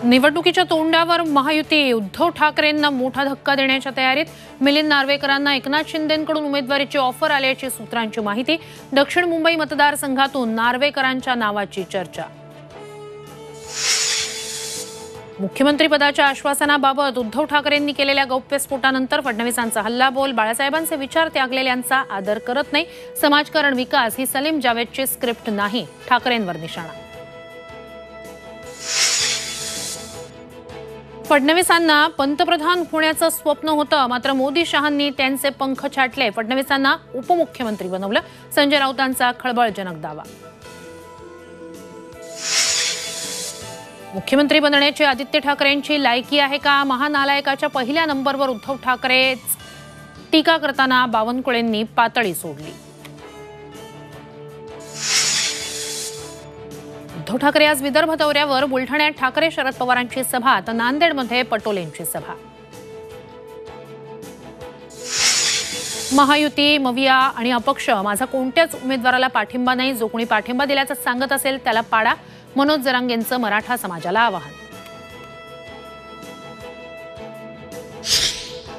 निवडणुकीच्या तोंडावर महायुती उद्धव ठाकरेंना मोठा धक्का देण्याच्या तयारीत। मिलिंद नार्वेकरांना एकनाथ शिंदेंकडून उमेदवारीची ऑफर आल्याची सूत्रांची माहिती। दक्षिण मुंबई मतदारसंघातून नार्वेकरांच्या नावाची चर्चा। मुख्यमंत्री पदाच्या आश्वासनाबाबत उद्धव ठाकरेंनी केलेल्या गौप्यस्फोटानंतर फडणवीसांचा हल्लाबोल। बाळासाहेबांचे विचार त्यागलेल्यांचा आदर करत नाही, समाजकारण विकास ही सलीम जावेदची स्क्रिप्ट नाही, ठाकरेंवर निशाणा। फडणवीसांना पंतप्रधान होण्याचं स्वप्न होतं, मात्र मोदी शहांनी त्यांचे पंख छाटले। फडणवीसांना उपमुख्यमंत्री बनवलं, संजय राऊतांचा खळबळजनक दावा। मुख्यमंत्री बनण्याची आदित्य ठाकरेंची लायकी आहे का? महानालायकाच्या पहिल्या नंबरवर उद्धव ठाकरे टीका करताना बावनकुळेंनी पातळी सोडली। उद्धव ठाकरे आज विदर्भ दौऱ्यावर। बुलढाण्यात ठाकरे शरद पवारांची सभा, तर नांदेडमध्ये पटोलेंची सभा। महायुती, मविया आणि अपक्ष माझा कोणत्याच उमेदवाराला पाठिंबा नाही। जो कोणी पाठिंबा दिल्याचं सांगत असेल त्याला पाडा, मनोज जरांगेंचं मराठा समाजाला आवाहन।